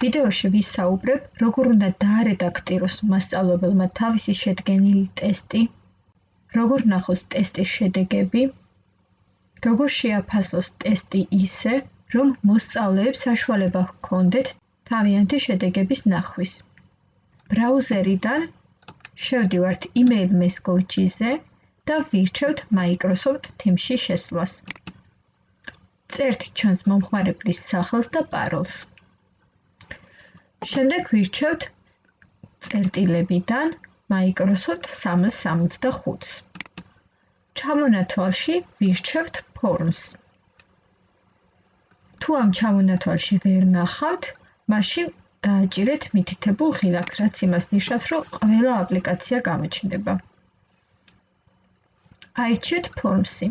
ვიდეოში ვისაუბრებ, როგორ უნდა დაარედაქტიროს მასწავლებელმა თავისი შედგენილი ტესტი, როგორ ნახოს ტესტის შედეგები, როგორ შეაფასოს ტესტი ისე, რომ მოსწავლეებს საშუალება ჰქონდეთ თავიანთი შედეგების ნახვის. ბრაუზერიდან შევდივართ email message-ზე და ვირჩევთ Microsoft Teams-ში შესვლას. წერთ ჩვენს მომხმარებლის სახელს და პაროლს. შემდეგ ვირჩევთ წერტილებიდან Microsoft 365-ს. ჩამონათვალში ვირჩევთ Forms. თუ ამ ჩამონათვალში ვერ ნახავთ, მაშინ დააჭირეთ მითითებულ ღილაკს, რაც იმას ნიშნავს, რომ ყველა აპლიკაცია გამოჩნდება. აირჩიეთ Forms-ი.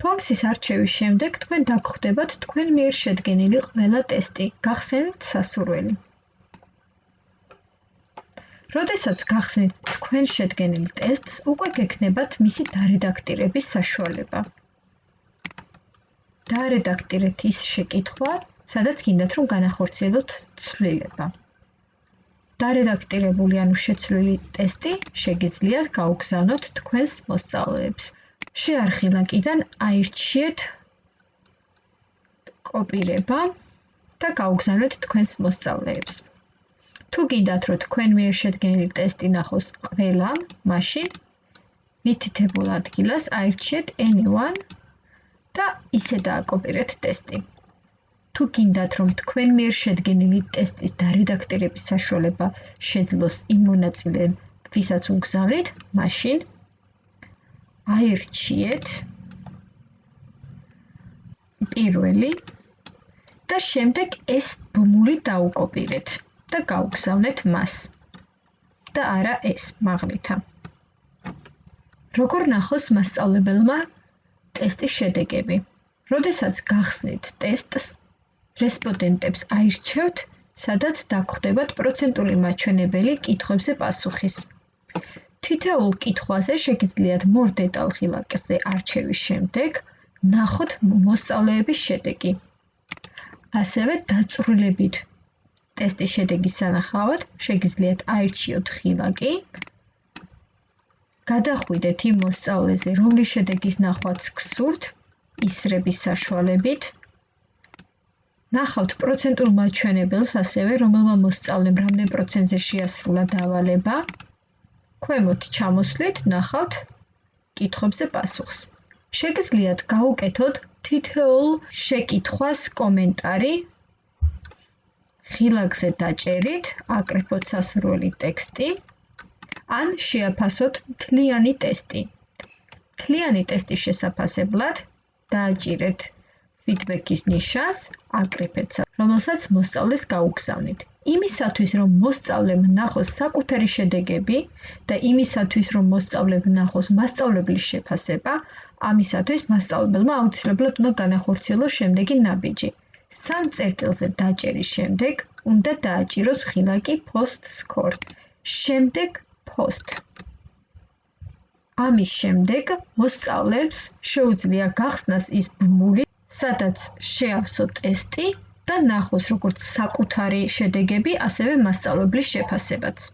Forms-ის არჩევის შემდეგ თქვენ დაგხვდებათ თქვენ მიერ შედგენილი ყველა ტესტი, გახსენებთ სასურველი. როდესაც გახსნით თქვენ შედგენილ ტესტს, უკვე გექნებათ მისი დარედაქტირების საშუალება. დაარედაქტირეთ ის შეკითხვა, სადაც გინდათ რომ განახორციელოთ ცვლილება. დარედაქტირებული ანუ შეცვლილი ტესტი შეგიძლიათ გაუგზავნოთ თქვენს მოსწავლეებს. შეარხილაკიდან აირჩიეთ კოპირება და გაუგზავნეთ თქვენს მოსწავლეებს. თუ გინდათ რომ თქვენ მიერ შედგენილი ტესტი ნახოს ყველამ, მაშინ მითითებულ ადგილას აირჩიეთ anyone და ისე დააკოპირეთ ტესტი. თუ გინდათ რომ თქვენ მიერ შედგენილი ტესტის დარედაქტირების საშუალება შეძლოს იმ მონაწილემ, ვისაც უგზავნით, მაშინ აირჩიეთ პირველი და შემდეგ ეს ბმული დაუკოპირეთ და გაუგზავნეთ მას და არა ეს მაღლითა. როგორ ნახოს მასწავლებელმა ტესტის შედეგები? როდესაც გახსნით ტესტს, რესპონდენტებს აირჩევთ, სადაც დაგხვდებათ პროცენტული მაჩვენებელი კითხვებზე პასუხის. თითოეულ კითხვაზე შეგიძლიათ more detail ღილაკზე არჩევის შემდეგ ნახოთ მოსწავლეების შედეგი. ასევე დაწვრილებით ტესტის შედეგის სანახავად შეგიძლიათ აირჩიოთ ღილაკი, გადახვიდეთ იმ მოსწავლეზე, რომლის შედეგის ნახვაც გსურთ, ისრების საშუალებით. ნახავთ პროცენტულ მაჩვენებელს ასევე, რომელმა მოსწავლემ რამდენ პროცენტზე შეასრულა დავალება. ქვემოთ ჩამოსვლით ნახავთ კითხვებზე პასუხს. შეგიძლიათ გაუკეთოთ თითოეულ შეკითხვას კომენტარი, ღილაკზე დაჭერით, აკრიფოთ სასურველი ტექსტი, ან შეაფასოთ მთლიანი ტესტი. მთლიანი ტესტის შესაფასებლად დააჭირეთ feedback-ის ნიშანს, აკრიფეთ, რომელსაც მოსწავლეს გაუგზავნით. იმისათვის, რომ მოსწავლემ ნახოს საკუთარი შედეგები და იმისათვის, რომ მოსწავლემ ნახოს მასწავლებლის შეფასება, ამისათვის მასწავლებელმა აუცილებლად უნდა განახორციელოს შემდეგი ნაბიჯი. 3 წერტილზე დაჭერის შემდეგ უნდა დააჭიროს ღილაკი post score. შემდეგ post. ამის შემდეგ მოსწავლეებს შეუძლია გახსნას ის ბმული, სადაც შეავსო ტესტი და ნახოს როგორც საკუთარი შედეგები, ასევე მასწავლებლის შეფასებაც.